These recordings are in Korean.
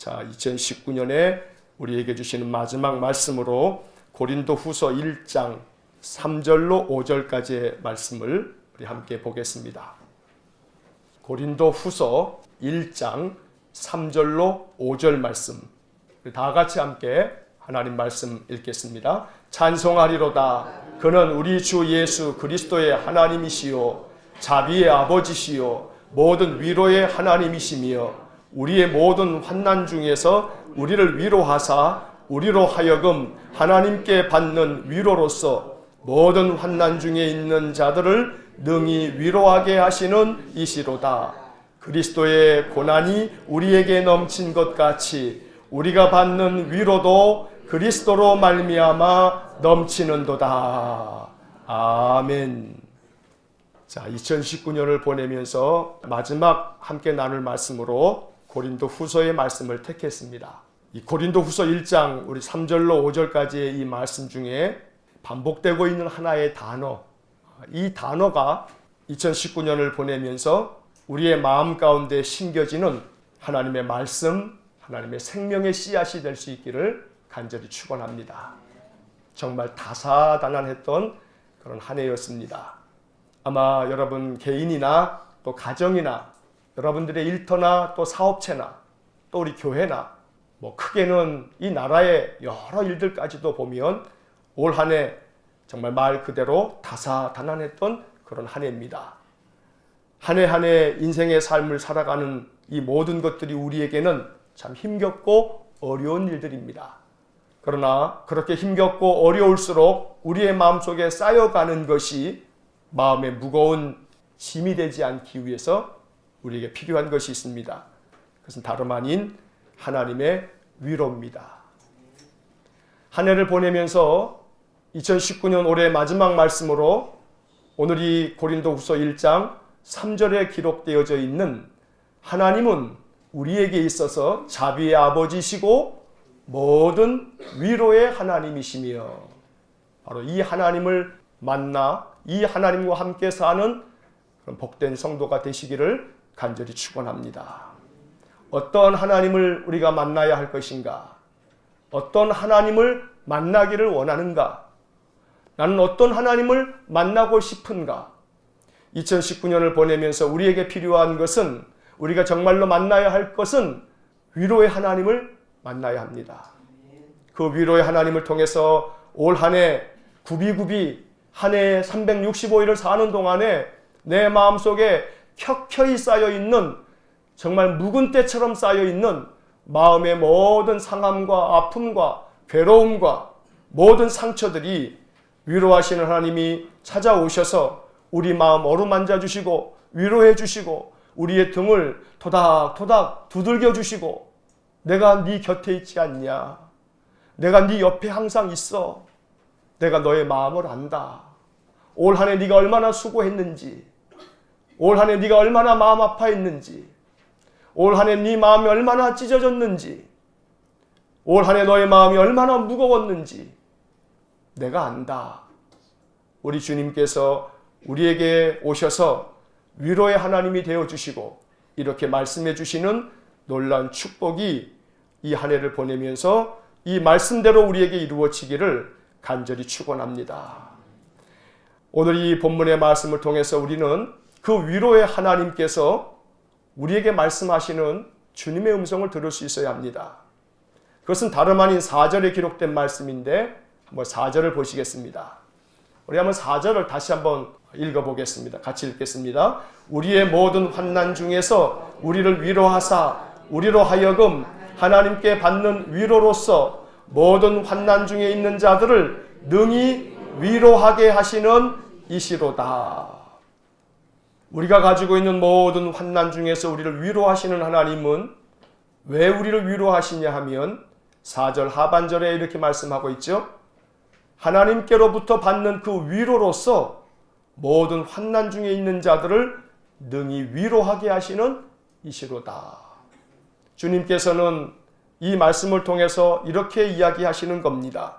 자, 2019년에 우리에게 주시는 마지막 말씀으로 고린도 후서 1장 3절로 5절까지의 말씀을 우리 함께 보겠습니다. 고린도 후서 1장 3절로 5절 말씀, 다 같이 함께 하나님 말씀 읽겠습니다. 찬송하리로다. 그는 우리 주 예수 그리스도의 하나님이시요 자비의 아버지시요 모든 위로의 하나님이시며 우리의 모든 환난 중에서 우리를 위로하사 우리로 하여금 하나님께 받는 위로로서 모든 환난 중에 있는 자들을 능히 위로하게 하시는 이시로다. 그리스도의 고난이 우리에게 넘친 것 같이 우리가 받는 위로도 그리스도로 말미암아 넘치는도다. 아멘. 자, 2019년을 보내면서 마지막 함께 나눌 말씀으로 고린도 후서의 말씀을 택했습니다. 이 고린도 후서 1장 우리 3절로 5절까지의 이 말씀 중에 반복되고 있는 하나의 단어, 이 단어가 2019년을 보내면서 우리의 마음 가운데 심겨지는 하나님의 말씀, 하나님의 생명의 씨앗이 될 수 있기를 간절히 축원합니다. 정말 다사다난했던 그런 한 해였습니다. 아마 여러분 개인이나 또 가정이나 여러분들의 일터나 또 사업체나 또 우리 교회나 뭐 크게는 이 나라의 여러 일들까지도 보면 올 한 해 정말 말 그대로 다사다난했던 그런 한 해입니다. 한 해 한 해 인생의 삶을 살아가는 이 모든 것들이 우리에게는 참 힘겹고 어려운 일들입니다. 그러나 그렇게 힘겹고 어려울수록 우리의 마음속에 쌓여가는 것이 마음에 무거운 짐이 되지 않기 위해서 우리에게 필요한 것이 있습니다. 그것은 다름 아닌 하나님의 위로입니다. 한 해를 보내면서 2019년 올해 마지막 말씀으로 오늘 이 고린도 후서 1장 3절에 기록되어져 있는 하나님은 우리에게 있어서 자비의 아버지시고 모든 위로의 하나님이시며 바로 이 하나님을 만나 이 하나님과 함께 사는 그런 복된 성도가 되시기를 간절히 축원합니다. 어떤 하나님을 우리가 만나야 할 것인가? 어떤 하나님을 만나기를 원하는가? 나는 어떤 하나님을 만나고 싶은가? 2019년을 보내면서 우리에게 필요한 것은 우리가 정말로 만나야 할 것은 위로의 하나님을 만나야 합니다. 그 위로의 하나님을 통해서 올 한 해 구비구비 한 해 365일을 사는 동안에 내 마음속에 켜켜이 쌓여있는 정말 묵은 때처럼 쌓여있는 마음의 모든 상함과 아픔과 괴로움과 모든 상처들이 위로하시는 하나님이 찾아오셔서 우리 마음 어루만져 주시고 위로해 주시고 우리의 등을 토닥토닥 두들겨 주시고 내가 네 곁에 있지 않냐? 내가 네 옆에 항상 있어. 내가 너의 마음을 안다. 올 한 해 네가 얼마나 수고했는지, 올 한 해 네가 얼마나 마음 아파했는지, 올 한 해 네 마음이 얼마나 찢어졌는지, 올 한 해 너의 마음이 얼마나 무거웠는지 내가 안다. 우리 주님께서 우리에게 오셔서 위로의 하나님이 되어주시고 이렇게 말씀해 주시는 놀라운 축복이 이 한 해를 보내면서 이 말씀대로 우리에게 이루어지기를 간절히 축원합니다. 오늘 이 본문의 말씀을 통해서 우리는 그 위로의 하나님께서 우리에게 말씀하시는 주님의 음성을 들을 수 있어야 합니다. 그것은 다름 아닌 4절에 기록된 말씀인데 한번 4절을 보시겠습니다. 우리 한번 4절을 다시 한번 읽어보겠습니다. 같이 읽겠습니다. 우리의 모든 환난 중에서 우리를 위로하사 우리로 하여금 하나님께 받는 위로로서 모든 환난 중에 있는 자들을 능히 위로하게 하시는 이시로다. 우리가 가지고 있는 모든 환난 중에서 우리를 위로하시는 하나님은 왜 우리를 위로하시냐 하면 4절 하반절에 이렇게 말씀하고 있죠. 하나님께로부터 받는 그 위로로서 모든 환난 중에 있는 자들을 능히 위로하게 하시는 이시로다. 주님께서는 이 말씀을 통해서 이렇게 이야기하시는 겁니다.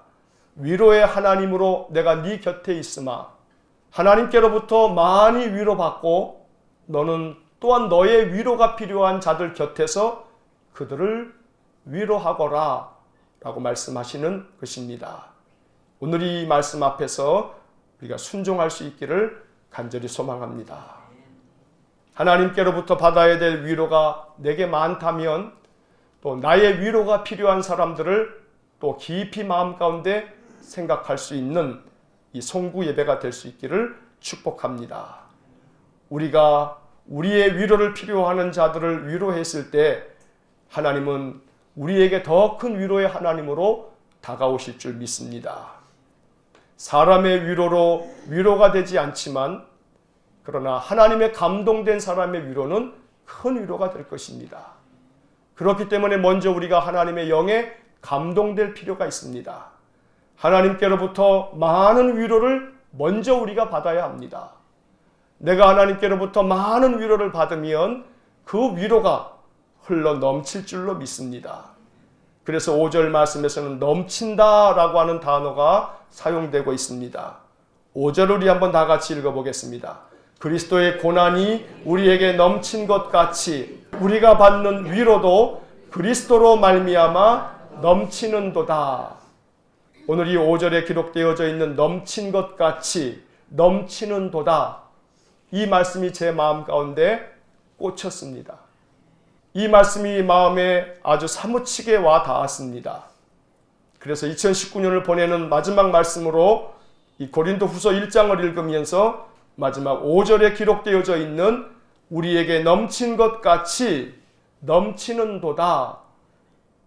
위로의 하나님으로 내가 네 곁에 있으마 하나님께로부터 많이 위로받고 너는 또한 너의 위로가 필요한 자들 곁에서 그들을 위로하거라 라고 말씀하시는 것입니다. 오늘 이 말씀 앞에서 우리가 순종할 수 있기를 간절히 소망합니다. 하나님께로부터 받아야 될 위로가 내게 많다면 또 나의 위로가 필요한 사람들을 또 깊이 마음 가운데 생각할 수 있는 이 송구 예배가 될 수 있기를 축복합니다. 우리가 우리의 위로를 필요하는 자들을 위로했을 때 하나님은 우리에게 더 큰 위로의 하나님으로 다가오실 줄 믿습니다. 사람의 위로로 위로가 되지 않지만 그러나 하나님의 감동된 사람의 위로는 큰 위로가 될 것입니다. 그렇기 때문에 먼저 우리가 하나님의 영에 감동될 필요가 있습니다. 하나님께로부터 많은 위로를 먼저 우리가 받아야 합니다. 내가 하나님께로부터 많은 위로를 받으면 그 위로가 흘러 넘칠 줄로 믿습니다. 그래서 5절 말씀에서는 넘친다라고 하는 단어가 사용되고 있습니다. 5절을 우리 한번 다 같이 읽어보겠습니다. 그리스도의 고난이 우리에게 넘친 것 같이 우리가 받는 위로도 그리스도로 말미암아 넘치는도다. 오늘 이 5절에 기록되어져 있는 넘친 것 같이 넘치는도다. 이 말씀이 제 마음 가운데 꽂혔습니다. 이 말씀이 마음에 아주 사무치게 와 닿았습니다. 그래서 2019년을 보내는 마지막 말씀으로 이 고린도후서 1장을 읽으면서 마지막 5절에 기록되어져 있는 우리에게 넘친 것 같이 넘치는도다.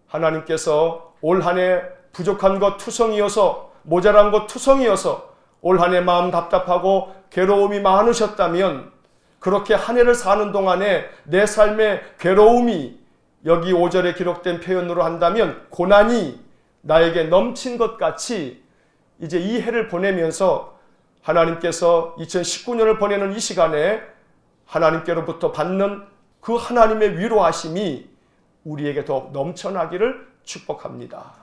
하나님께서 올 한 해 부족한 것 투성이어서 모자란 것 투성이어서 올 한 해 마음 답답하고 괴로움이 많으셨다면 그렇게 한 해를 사는 동안에 내 삶의 괴로움이 여기 5절에 기록된 표현으로 한다면 고난이 나에게 넘친 것 같이 이제 이 해를 보내면서 하나님께서 2019년을 보내는 이 시간에 하나님께로부터 받는 그 하나님의 위로하심이 우리에게 더욱 넘쳐나기를 축복합니다.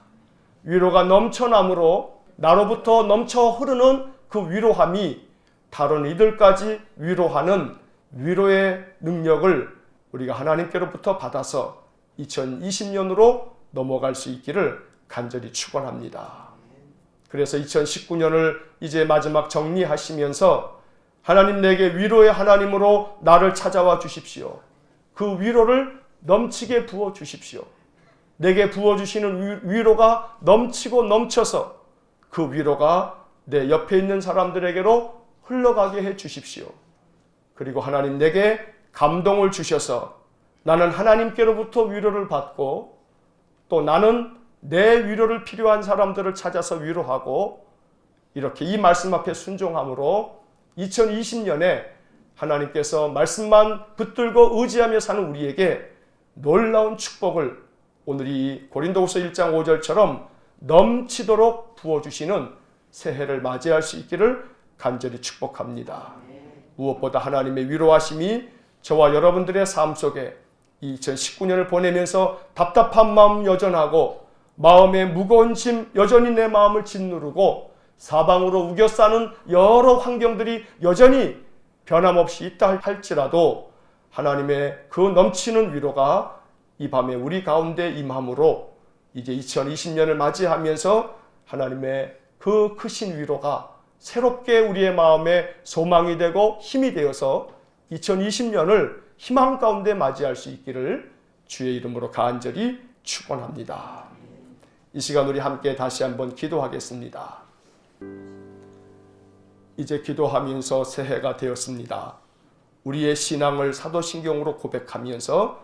위로가 넘쳐남으로 나로부터 넘쳐 흐르는 그 위로함이 다른 이들까지 위로하는 위로의 능력을 우리가 하나님께로부터 받아서 2020년으로 넘어갈 수 있기를 간절히 축원합니다. 그래서 2019년을 이제 마지막 정리하시면서 하나님 내게 위로의 하나님으로 나를 찾아와 주십시오. 그 위로를 넘치게 부어 주십시오. 내게 부어주시는 위로가 넘치고 넘쳐서 그 위로가 내 옆에 있는 사람들에게로 흘러가게 해 주십시오. 그리고 하나님 내게 감동을 주셔서 나는 하나님께로부터 위로를 받고 또 나는 내 위로를 필요한 사람들을 찾아서 위로하고 이렇게 이 말씀 앞에 순종함으로 2020년에 하나님께서 말씀만 붙들고 의지하며 사는 우리에게 놀라운 축복을 오늘 이 고린도후서 1장 5절처럼 넘치도록 부어주시는 새해를 맞이할 수 있기를 간절히 축복합니다. 무엇보다 하나님의 위로하심이 저와 여러분들의 삶 속에 2019년을 보내면서 답답한 마음 여전하고 마음의 무거운 짐 여전히 내 마음을 짓누르고 사방으로 우겨싸는 여러 환경들이 여전히 변함없이 있다 할지라도 하나님의 그 넘치는 위로가 이 밤에 우리 가운데 임함으로 이제 2020년을 맞이하면서 하나님의 그 크신 위로가 새롭게 우리의 마음에 소망이 되고 힘이 되어서 2020년을 희망 가운데 맞이할 수 있기를 주의 이름으로 간절히 축원합니다. 이 시간 우리 함께 다시 한번 기도하겠습니다. 이제 기도하면서 새해가 되었습니다. 우리의 신앙을 사도신경으로 고백하면서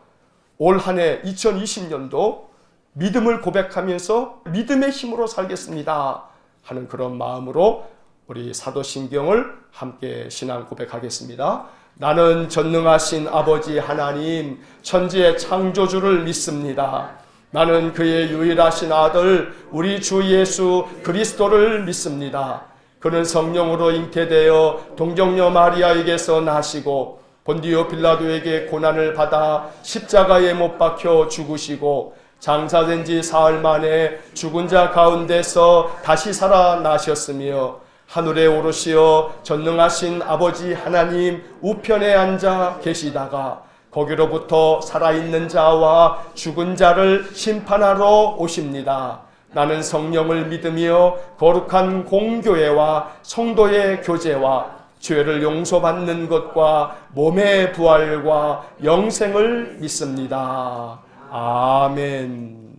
올 한 해 2020년도 믿음을 고백하면서 믿음의 힘으로 살겠습니다 하는 그런 마음으로 우리 사도신경을 함께 신앙 고백하겠습니다. 나는 전능하신 아버지 하나님 천지의 창조주를 믿습니다. 나는 그의 유일하신 아들 우리 주 예수 그리스도를 믿습니다. 그는 성령으로 잉태되어 동정녀 마리아에게서 나시고 본디오 빌라도에게 고난을 받아 십자가에 못 박혀 죽으시고 장사된 지 사흘 만에 죽은 자 가운데서 다시 살아나셨으며 하늘에 오르시어 전능하신 아버지 하나님 우편에 앉아 계시다가 거기로부터 살아있는 자와 죽은 자를 심판하러 오십니다. 나는 성령을 믿으며 거룩한 공교회와 성도의 교제와 죄를 용서받는 것과 몸의 부활과 영생을 믿습니다. 아멘.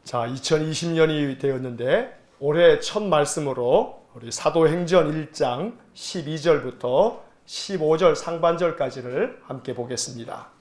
자, 2020년이 되었는데 올해 첫 말씀으로 우리 사도행전 1장 12절부터 15절 상반절까지를 함께 보겠습니다.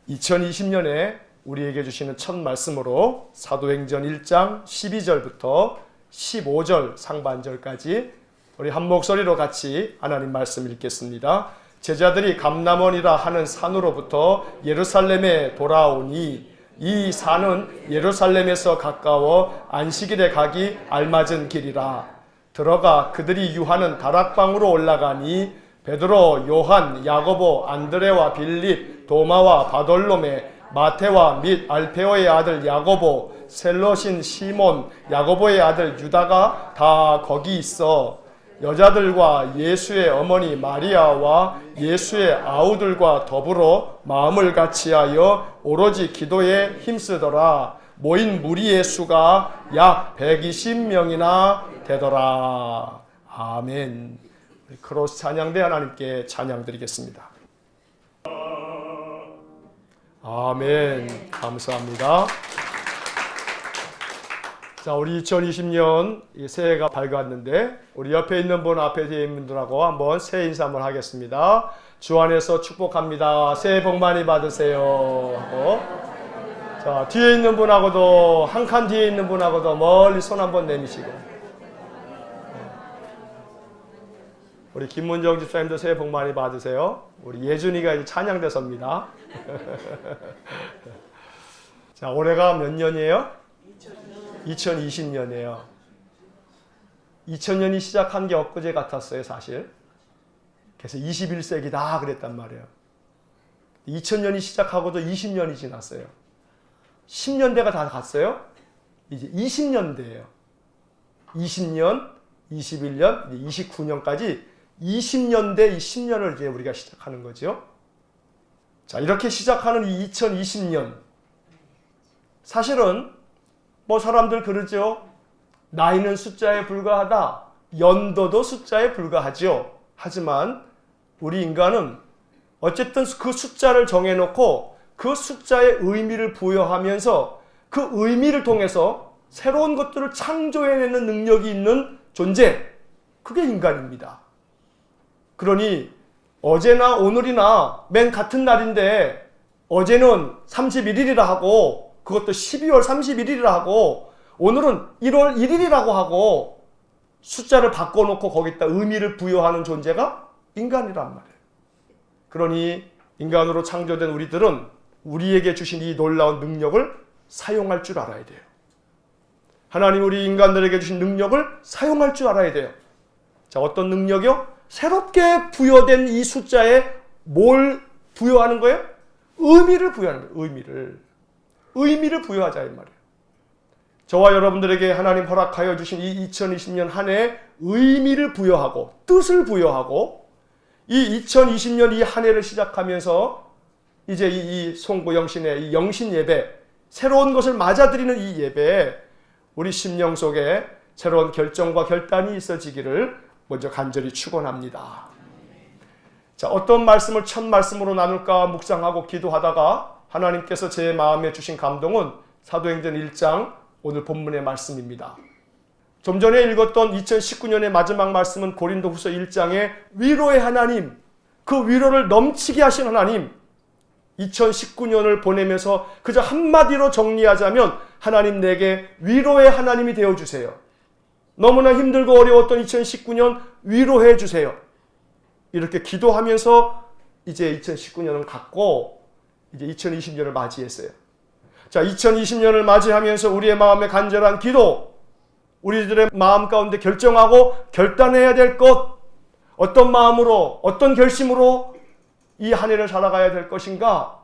2020년에 우리에게 주시는 첫 말씀으로 사도행전 1장 12절부터 15절 상반절까지 우리 한 목소리로 같이 하나님 말씀 읽겠습니다. 제자들이 감람원이라 하는 산으로부터 예루살렘에 돌아오니 이 산은 예루살렘에서 가까워 안식일에 가기 알맞은 길이라. 들어가 그들이 유하는 다락방으로 올라가니 베드로, 요한, 야고보, 안드레와 빌립, 도마와 바돌로메, 마테와 및 알페오의 아들 야고보, 셀롯인 시몬, 야고보의 아들 유다가 다 거기 있어 여자들과 예수의 어머니 마리아와 예수의 아우들과 더불어 마음을 같이하여 오로지 기도에 힘쓰더라. 모인 무리의 수가 약 120명이나 되더라. 아멘. 크로스 찬양대 하나님께 찬양드리겠습니다. 아멘. 감사합니다. 자, 우리 2020년 새해가 밝았는데 우리 옆에 있는 분, 앞에 뒤에 있는 분들하고 한번 새해 인사 한번 하겠습니다. 주 안에서 축복합니다. 새해 복 많이 받으세요. 자, 뒤에 있는 분하고도, 한 칸 뒤에 있는 분하고도 멀리 손 한번 내미시고. 우리 김문정 집사님도 새해 복 많이 받으세요. 우리 예준이가 이제 찬양대서입니다. 자, 올해가 몇 년이에요? 2020년이에요. 2000년이 시작한 게 엊그제 같았어요, 사실. 그래서 21세기다 그랬단 말이에요. 2000년이 시작하고도 20년이 지났어요. 10년대가 다 갔어요. 이제 20년대예요. 20년, 21년, 29년까지 20년대 이 10년을 이제 우리가 시작하는 거죠. 자, 이렇게 시작하는 이 2020년. 사실은 뭐 사람들 그러죠. 나이는 숫자에 불과하다. 연도도 숫자에 불과하죠. 하지만 우리 인간은 어쨌든 그 숫자를 정해놓고 그 숫자에 의미를 부여하면서 그 의미를 통해서 새로운 것들을 창조해내는 능력이 있는 존재. 그게 인간입니다. 그러니 어제나 오늘이나 맨 같은 날인데 어제는 31일이라 하고 그것도 12월 31일이라 하고 오늘은 1월 1일이라고 하고 숫자를 바꿔놓고 거기다 의미를 부여하는 존재가 인간이란 말이에요. 그러니 인간으로 창조된 우리들은 우리에게 주신 이 놀라운 능력을 사용할 줄 알아야 돼요. 하나님 우리 인간들에게 주신 능력을 사용할 줄 알아야 돼요. 자, 어떤 능력이요? 새롭게 부여된 이 숫자에 뭘 부여하는 거예요? 의미를 부여하는 거예요. 의미를 부여하자 이 말이에요. 저와 여러분들에게 하나님 허락하여 주신 이 2020년 한 해에 의미를 부여하고 뜻을 부여하고 이 2020년 이 한 해를 시작하면서 이제 이 송구 영신의 이 영신 예배, 새로운 것을 맞아들이는 이 예배에 우리 심령 속에 새로운 결정과 결단이 있어지기를 먼저 간절히 축원합니다. 자, 어떤 말씀을 첫 말씀으로 나눌까 묵상하고 기도하다가 하나님께서 제 마음에 주신 감동은 사도행전 1장 오늘 본문의 말씀입니다. 좀 전에 읽었던 2019년의 마지막 말씀은 고린도후서 1장의 위로의 하나님, 그 위로를 넘치게 하신 하나님, 2019년을 보내면서 그저 한마디로 정리하자면 하나님 내게 위로의 하나님이 되어주세요. 너무나 힘들고 어려웠던 2019년 위로해 주세요. 이렇게 기도하면서 이제 2019년을 갖고 이제 2020년을 맞이했어요. 자, 2020년을 맞이하면서 우리의 마음에 간절한 기도, 우리들의 마음 가운데 결정하고 결단해야 될 것, 어떤 마음으로, 어떤 결심으로 이 한 해를 살아가야 될 것인가?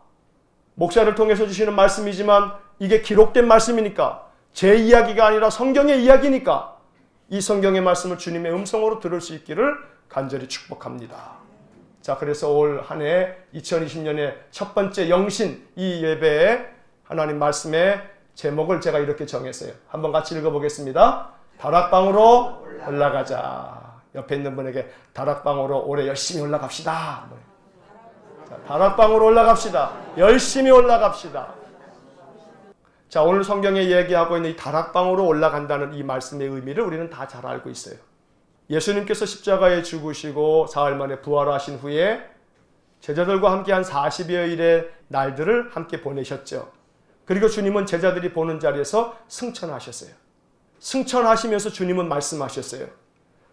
목사를 통해서 주시는 말씀이지만 이게 기록된 말씀이니까, 제 이야기가 아니라 성경의 이야기니까 이 성경의 말씀을 주님의 음성으로 들을 수 있기를 간절히 축복합니다. 자, 그래서 올 한 해 2020년의 첫 번째 영신 이 예배에 하나님 말씀의 제목을 제가 이렇게 정했어요. 한번 같이 읽어보겠습니다. 다락방으로 올라가자. 옆에 있는 분에게 다락방으로 올해 열심히 올라갑시다. 자, 다락방으로 올라갑시다. 열심히 올라갑시다. 자, 오늘 성경에 얘기하고 있는 이 다락방으로 올라간다는 이 말씀의 의미를 우리는 다 잘 알고 있어요. 예수님께서 십자가에 죽으시고 사흘 만에 부활하신 후에 제자들과 함께 한 40여일의 날들을 함께 보내셨죠. 그리고 주님은 제자들이 보는 자리에서 승천하셨어요. 승천하시면서 주님은 말씀하셨어요.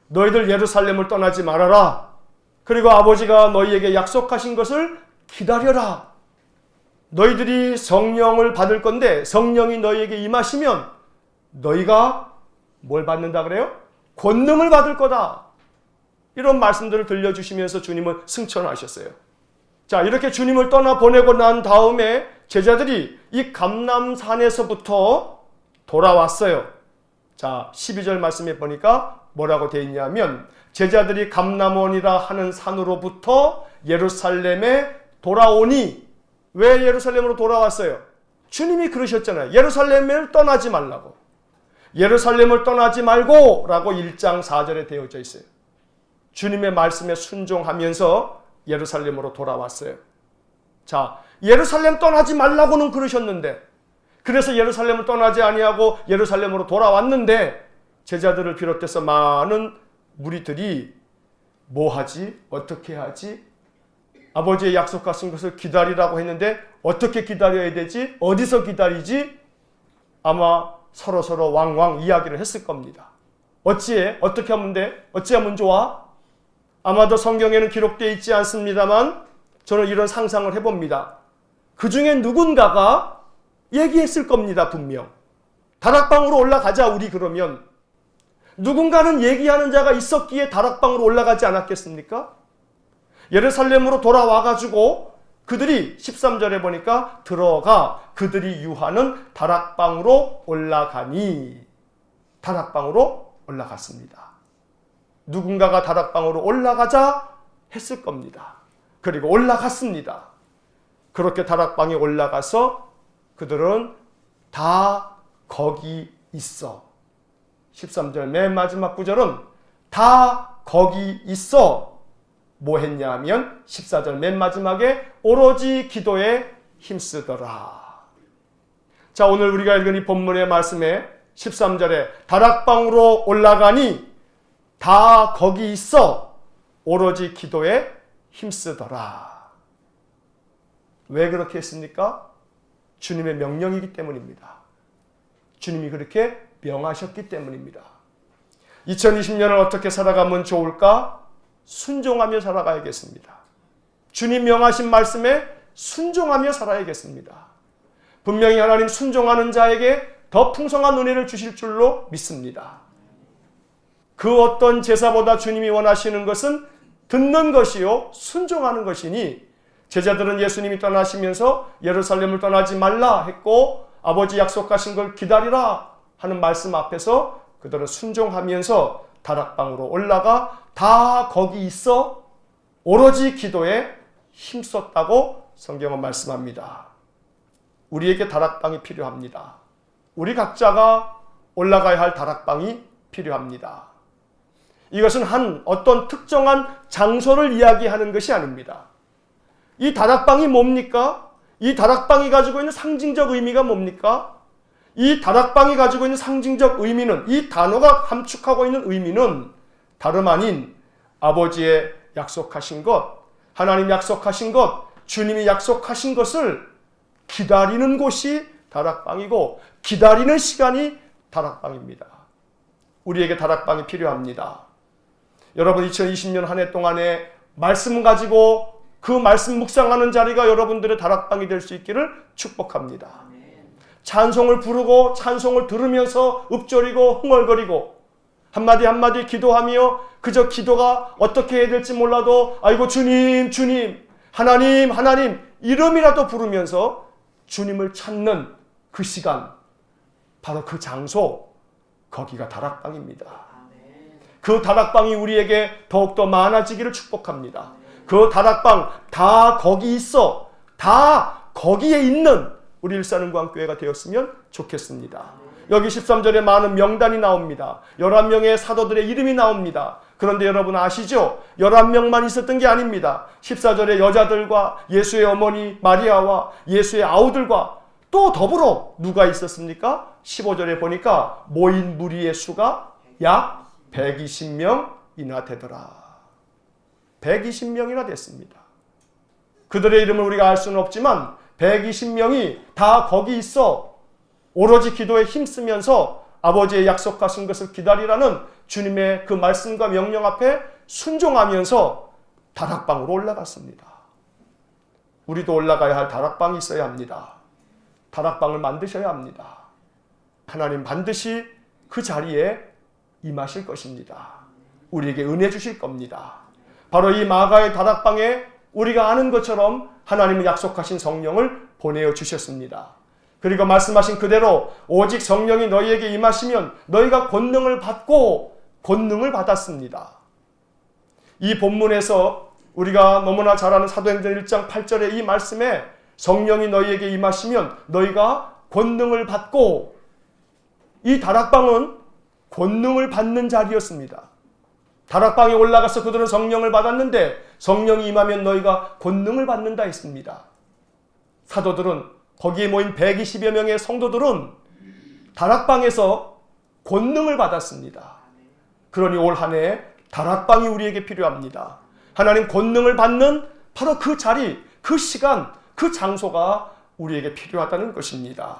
너희들 예루살렘을 떠나지 말아라. 그리고 아버지가 너희에게 약속하신 것을 기다려라. 너희들이 성령을 받을 건데 성령이 너희에게 임하시면 너희가 뭘 받는다 그래요? 권능을 받을 거다. 이런 말씀들을 들려주시면서 주님은 승천하셨어요. 자, 이렇게 주님을 떠나보내고 난 다음에 제자들이 이 감람산에서부터 돌아왔어요. 자, 12절 말씀에 보니까 뭐라고 되어 있냐면 제자들이 감람원이라 하는 산으로부터 예루살렘에 돌아오니. 왜 예루살렘으로 돌아왔어요? 주님이 그러셨잖아요. 예루살렘을 떠나지 말라고. 예루살렘을 떠나지 말고 라고 1장 4절에 되어져 있어요. 주님의 말씀에 순종하면서 예루살렘으로 돌아왔어요. 자, 예루살렘 떠나지 말라고는 그러셨는데, 그래서 예루살렘을 떠나지 아니하고 예루살렘으로 돌아왔는데 제자들을 비롯해서 많은 무리들이 뭐 하지? 어떻게 하지? 아버지의 약속하신 것을 기다리라고 했는데 어떻게 기다려야 되지? 어디서 기다리지? 아마 서로 왕왕 이야기를 했을 겁니다. 어찌해? 어떻게 하면 돼? 어찌하면 좋아? 아마도 성경에는 기록되어 있지 않습니다만 저는 이런 상상을 해봅니다. 그 중에 누군가가 얘기했을 겁니다. 분명. 다락방으로 올라가자 우리 그러면. 누군가는 얘기하는 자가 있었기에 다락방으로 올라가지 않았겠습니까? 예루살렘으로 돌아와가지고 그들이 13절에 보니까 들어가 그들이 유하는 다락방으로 올라가니. 다락방으로 올라갔습니다. 누군가가 다락방으로 올라가자 했을 겁니다. 그리고 올라갔습니다. 그렇게 다락방에 올라가서 그들은 다 거기 있어. 13절 맨 마지막 구절은 다 거기 있어. 뭐 했냐 하면 14절 맨 마지막에 오로지 기도에 힘쓰더라. 자, 오늘 우리가 읽은 이 본문의 말씀에 13절에 다락방으로 올라가니 다 거기 있어 오로지 기도에 힘쓰더라. 왜 그렇게 했습니까? 주님의 명령이기 때문입니다. 주님이 그렇게 명하셨기 때문입니다. 2020년을 어떻게 살아가면 좋을까? 순종하며 살아가야겠습니다. 주님 명하신 말씀에 순종하며 살아야겠습니다. 분명히 하나님 순종하는 자에게 더 풍성한 은혜를 주실 줄로 믿습니다. 그 어떤 제사보다 주님이 원하시는 것은 듣는 것이요 순종하는 것이니 제자들은 예수님이 떠나시면서 예루살렘을 떠나지 말라 했고 아버지 약속하신 걸 기다리라 하는 말씀 앞에서 그들은 순종하면서 다락방으로 올라가 다 거기 있어 오로지 기도에 힘썼다고 성경은 말씀합니다. 우리에게 다락방이 필요합니다. 우리 각자가 올라가야 할 다락방이 필요합니다. 이것은 한 어떤 특정한 장소를 이야기하는 것이 아닙니다. 이 다락방이 뭡니까? 이 다락방이 가지고 있는 상징적 의미가 뭡니까? 이 다락방이 가지고 있는 상징적 의미는, 이 단어가 함축하고 있는 의미는 다름 아닌 아버지의 약속하신 것, 하나님 약속하신 것, 주님이 약속하신 것을 기다리는 곳이 다락방이고 기다리는 시간이 다락방입니다. 우리에게 다락방이 필요합니다. 여러분 2020년 한 해 동안에 말씀 가지고 그 말씀 묵상하는 자리가 여러분들의 다락방이 될 수 있기를 축복합니다. 찬송을 부르고 찬송을 들으면서 읊조리고 흥얼거리고 한마디 한마디 기도하며 그저 기도가 어떻게 해야 될지 몰라도 아이고 주님 주님 하나님 하나님 이름이라도 부르면서 주님을 찾는 그 시간, 바로 그 장소, 거기가 다락방입니다. 그 다락방이 우리에게 더욱더 많아지기를 축복합니다. 그 다락방 다 거기 있어. 다 거기에 있는 우리 일산은광교회가 되었으면 좋겠습니다. 여기 13절에 많은 명단이 나옵니다. 11명의 사도들의 이름이 나옵니다. 그런데 여러분 아시죠? 11명만 있었던 게 아닙니다. 14절에 여자들과 예수의 어머니 마리아와 예수의 아우들과 또 더불어 누가 있었습니까? 15절에 보니까 모인 무리의 수가 약 120명이나 되더라. 120명이나 됐습니다. 그들의 이름을 우리가 알 수는 없지만 120명이 다 거기 있어 오로지 기도에 힘쓰면서 아버지의 약속하신 것을 기다리라는 주님의 그 말씀과 명령 앞에 순종하면서 다락방으로 올라갔습니다. 우리도 올라가야 할 다락방이 있어야 합니다. 다락방을 만드셔야 합니다. 하나님 반드시 그 자리에 임하실 것입니다. 우리에게 은혜 주실 겁니다. 바로 이 마가의 다락방에 우리가 아는 것처럼 하나님은 약속하신 성령을 보내어 주셨습니다. 그리고 말씀하신 그대로 오직 성령이 너희에게 임하시면 너희가 권능을 받고 권능을 받았습니다. 이 본문에서 우리가 너무나 잘 아는 사도행전 1장 8절의 이 말씀에 성령이 너희에게 임하시면 너희가 권능을 받고, 이 다락방은 권능을 받는 자리였습니다. 다락방에 올라가서 그들은 성령을 받았는데 성령이 임하면 너희가 권능을 받는다 했습니다. 사도들은, 거기에 모인 120여 명의 성도들은 다락방에서 권능을 받았습니다. 그러니 올 한 해 다락방이 우리에게 필요합니다. 하나님 권능을 받는 바로 그 자리, 그 시간, 그 장소가 우리에게 필요하다는 것입니다.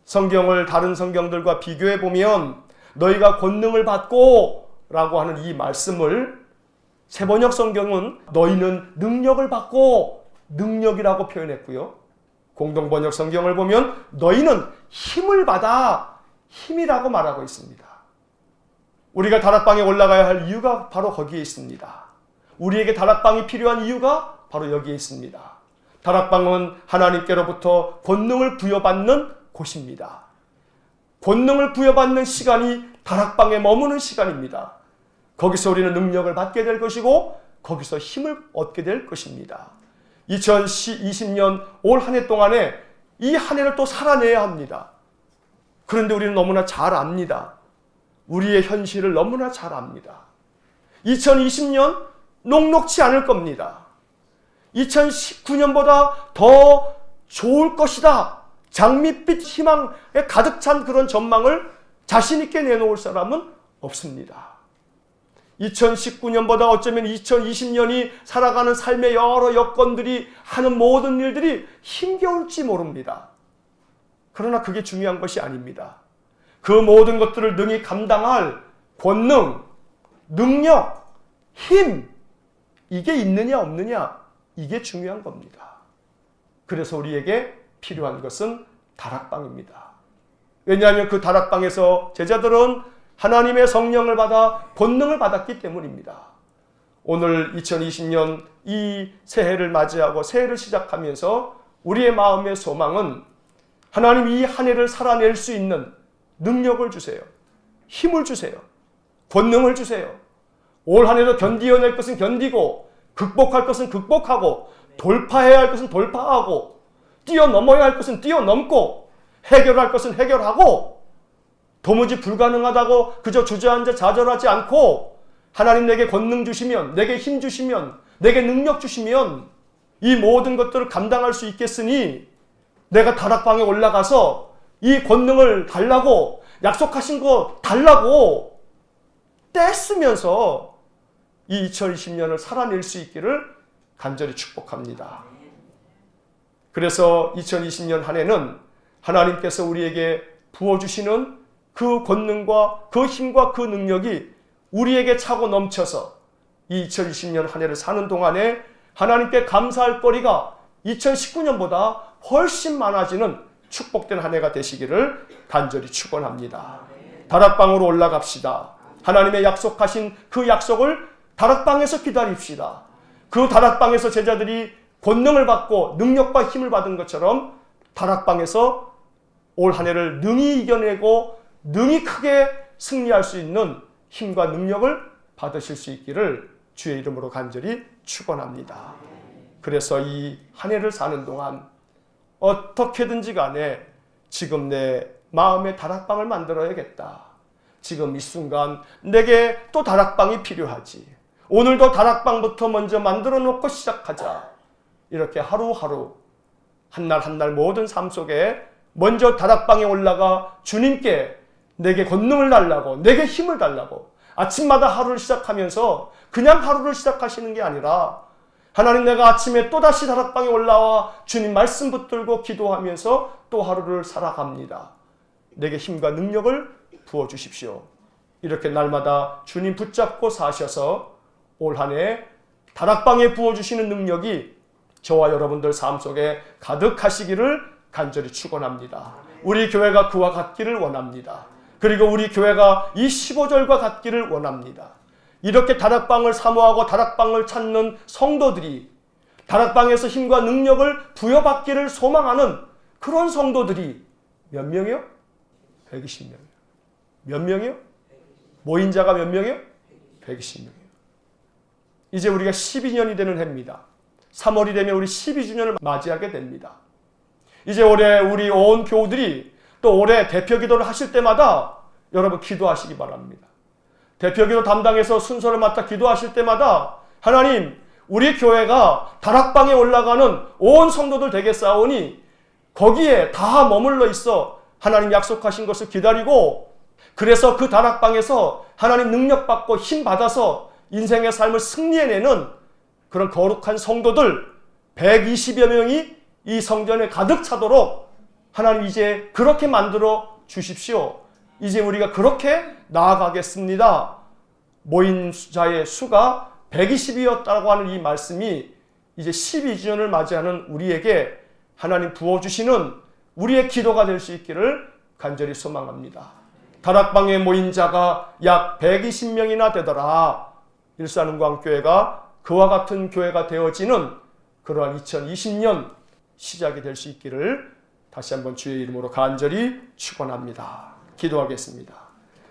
성경을 다른 성경들과 비교해 보면 너희가 권능을 받고 라고 하는 이 말씀을 세번역 성경은 너희는 능력을 받고 능력이라고 표현했고요. 공동번역 성경을 보면 너희는 힘을 받아 힘이라고 말하고 있습니다. 우리가 다락방에 올라가야 할 이유가 바로 거기에 있습니다. 우리에게 다락방이 필요한 이유가 바로 여기에 있습니다. 다락방은 하나님께로부터 권능을 부여받는 곳입니다. 권능을 부여받는 시간이 다락방에 머무는 시간입니다. 거기서 우리는 능력을 받게 될 것이고 거기서 힘을 얻게 될 것입니다. 2020년 올 한 해 동안에 이 한 해를 또 살아내야 합니다. 그런데 우리는 너무나 잘 압니다. 우리의 현실을 너무나 잘 압니다. 2020년 녹록치 않을 겁니다. 2019년보다 더 좋을 것이다. 장밋빛 희망에 가득 찬 그런 전망을 자신 있게 내놓을 사람은 없습니다. 2019년보다 어쩌면 2020년이 살아가는 삶의 여러 여건들이 하는 모든 일들이 힘겨울지 모릅니다. 그러나 그게 중요한 것이 아닙니다. 그 모든 것들을 능히 감당할 권능, 능력, 힘, 이게 있느냐 없느냐, 이게 중요한 겁니다. 그래서 우리에게 필요한 것은 다락방입니다. 왜냐하면 그 다락방에서 제자들은 하나님의 성령을 받아 권능을 받았기 때문입니다. 오늘 2020년 이 새해를 맞이하고 새해를 시작하면서 우리의 마음의 소망은 하나님 이 한 해를 살아낼 수 있는 능력을 주세요. 힘을 주세요. 권능을 주세요. 올 한 해도 견디어낼 것은 견디고 극복할 것은 극복하고 돌파해야 할 것은 돌파하고 뛰어넘어야 할 것은 뛰어넘고 해결할 것은 해결하고 도무지 불가능하다고 그저 주저앉아 좌절하지 않고 하나님 내게 권능 주시면, 내게 힘 주시면, 내게 능력 주시면 이 모든 것들을 감당할 수 있겠으니 내가 다락방에 올라가서 이 권능을 달라고, 약속하신 거 달라고 떼쓰면서 이 2020년을 살아낼 수 있기를 간절히 축복합니다. 그래서 2020년 한 해는 하나님께서 우리에게 부어주시는 그 권능과 그 힘과 그 능력이 우리에게 차고 넘쳐서 이 2020년 한 해를 사는 동안에 하나님께 감사할 거리가 2019년보다 훨씬 많아지는 축복된 한 해가 되시기를 간절히 축원합니다. 다락방으로 올라갑시다. 하나님의 약속하신 그 약속을 다락방에서 기다립시다. 그 다락방에서 제자들이 권능을 받고 능력과 힘을 받은 것처럼 다락방에서 올 한 해를 능히 이겨내고 능히 크게 승리할 수 있는 힘과 능력을 받으실 수 있기를 주의 이름으로 간절히 축원합니다. 그래서 이 한 해를 사는 동안 어떻게든지 간에 지금 내 마음의 다락방을 만들어야겠다. 지금 이 순간 내게 또 다락방이 필요하지. 오늘도 다락방부터 먼저 만들어 놓고 시작하자. 이렇게 하루하루 한 날 한 날 모든 삶 속에 먼저 다락방에 올라가 주님께 내게 권능을 달라고, 내게 힘을 달라고, 아침마다 하루를 시작하면서 그냥 하루를 시작하시는 게 아니라 하나님, 내가 아침에 또다시 다락방에 올라와 주님 말씀 붙들고 기도하면서 또 하루를 살아갑니다. 내게 힘과 능력을 부어주십시오. 이렇게 날마다 주님 붙잡고 사셔서 올 한 해 다락방에 부어주시는 능력이 저와 여러분들 삶 속에 가득하시기를 간절히 축원합니다. 우리 교회가 그와 같기를 원합니다. 그리고 우리 교회가 이 15절과 같기를 원합니다. 이렇게 다락방을 사모하고 다락방을 찾는 성도들이, 다락방에서 힘과 능력을 부여받기를 소망하는 그런 성도들이 몇 명이요? 120명이요. 몇 명이요? 모인 자가 몇 명이요? 120명이요. 이제 우리가 12년이 되는 해입니다. 3월이 되면 우리 12주년을 맞이하게 됩니다. 이제 올해 우리 온 교우들이 또 올해 대표 기도를 하실 때마다 여러분 기도하시기 바랍니다. 대표 기도 담당해서 순서를 맡아 기도하실 때마다 하나님, 우리 교회가 다락방에 올라가는 온 성도들 되겠사오니 거기에 다 머물러 있어 하나님 약속하신 것을 기다리고, 그래서 그 다락방에서 하나님 능력받고 힘받아서 인생의 삶을 승리해내는 그런 거룩한 성도들 120여 명이 이 성전에 가득 차도록 하나님 이제 그렇게 만들어 주십시오. 이제 우리가 그렇게 나아가겠습니다. 모인 자의 수가 120이었다고 하는 이 말씀이 이제 12주년을 맞이하는 우리에게 하나님 부어주시는 우리의 기도가 될 수 있기를 간절히 소망합니다. 다락방에 모인 자가 약 120명이나 되더라. 일산은광교회가 그와 같은 교회가 되어지는 그러한 2020년 시작이 될 수 있기를 다시 한번 주의 이름으로 간절히 축원합니다. 기도하겠습니다.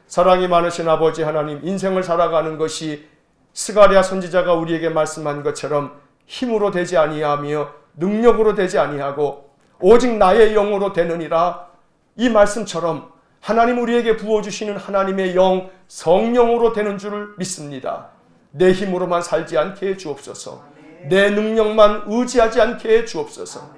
사랑이 많으신 아버지 하나님, 인생을 살아가는 것이 스가랴 선지자가 우리에게 말씀한 것처럼 힘으로 되지 아니하며 능력으로 되지 아니하고 오직 나의 영으로 되느니라, 이 말씀처럼 하나님 우리에게 부어주시는 하나님의 영, 성령으로 되는 줄을 믿습니다. 내 힘으로만 살지 않게 해 주옵소서. 내 능력만 의지하지 않게 해 주옵소서.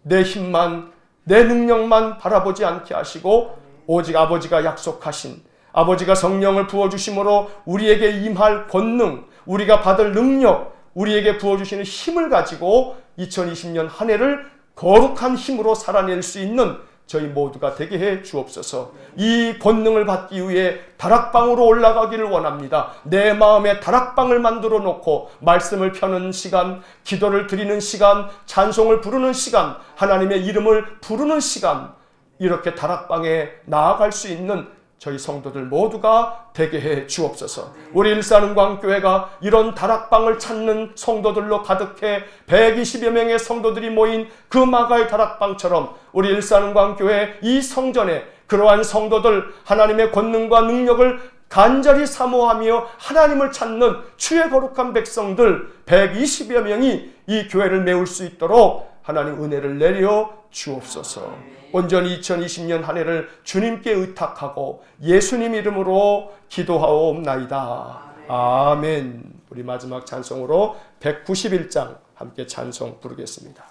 내 힘만, 내 능력만 바라보지 않게 하시고 오직 아버지가 약속하신, 아버지가 성령을 부어주심으로 우리에게 임할 권능, 우리가 받을 능력, 우리에게 부어주시는 힘을 가지고 2020년 한 해를 거룩한 힘으로 살아낼 수 있는 저희 모두가 되게 해 주옵소서. 이 권능을 받기 위해 다락방으로 올라가기를 원합니다. 내 마음에 다락방을 만들어 놓고 말씀을 펴는 시간, 기도를 드리는 시간, 찬송을 부르는 시간, 하나님의 이름을 부르는 시간, 이렇게 다락방에 나아갈 수 있는 저희 성도들 모두가 되게 해 주옵소서. 우리 일산은광교회가 이런 다락방을 찾는 성도들로 가득해 120여 명의 성도들이 모인 그 마가의 다락방처럼 우리 일산은광교회 이 성전에 그러한 성도들, 하나님의 권능과 능력을 간절히 사모하며 하나님을 찾는 주의 거룩한 백성들 120여 명이 이 교회를 메울 수 있도록 하나님 은혜를 내려 주옵소서. 온전히 2020년 한 해를 주님께 의탁하고 예수님 이름으로 기도하옵나이다. 아멘. 우리 마지막 찬송으로 191장 함께 찬송 부르겠습니다.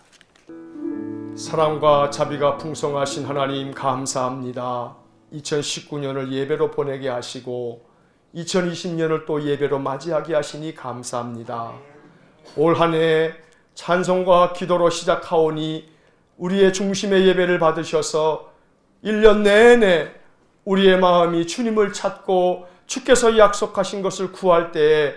사랑과 자비가 풍성하신 하나님 감사합니다. 2019년을 예배로 보내게 하시고 2020년을 또 예배로 맞이하게 하시니 감사합니다. 올 한 해 찬송과 기도로 시작하오니 우리의 중심의 예배를 받으셔서 1년 내내 우리의 마음이 주님을 찾고 주께서 약속하신 것을 구할 때에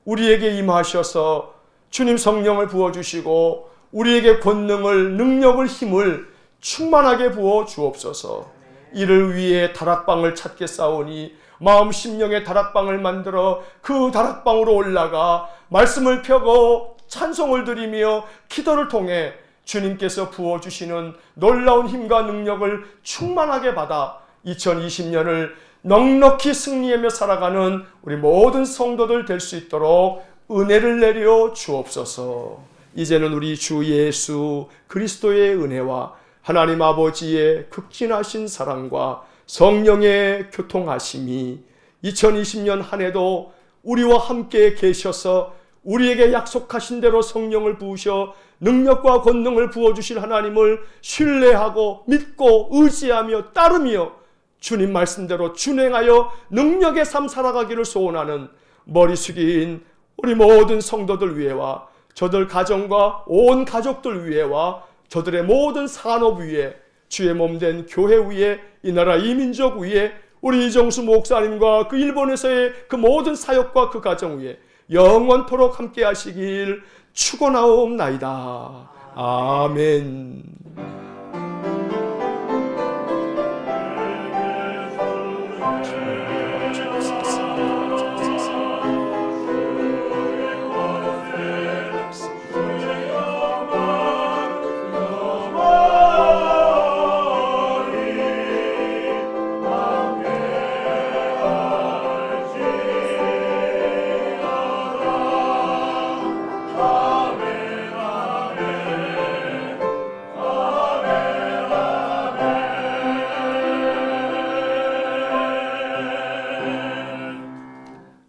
우리에게 임하셔서 주님 성령을 부어주시고 우리에게 권능을, 능력을, 힘을 충만하게 부어 주옵소서. 이를 위해 다락방을 찾겠사오니 마음 심령의 다락방을 만들어 그 다락방으로 올라가 말씀을 펴고 찬송을 드리며 기도를 통해 주님께서 부어주시는 놀라운 힘과 능력을 충만하게 받아 2020년을 넉넉히 승리하며 살아가는 우리 모든 성도들 될 수 있도록 은혜를 내려 주옵소서. 이제는 우리 주 예수 그리스도의 은혜와 하나님 아버지의 극진하신 사랑과 성령의 교통하심이 2020년 한 해도 우리와 함께 계셔서 우리에게 약속하신 대로 성령을 부으셔 능력과 권능을 부어주실 하나님을 신뢰하고 믿고 의지하며 따르며 주님 말씀대로 준행하여 능력의 삶 살아가기를 소원하는 머리 숙인 우리 모든 성도들 위에와 저들 가정과 온 가족들 위에와 저들의 모든 산업 위에 주의 몸된 교회 위에 이 나라 이 민족 위에 우리 이정수 목사님과 그 일본에서의 그 모든 사역과 그 가정 위에 영원토록 함께 하시길 축원하옵나이다. 아멘.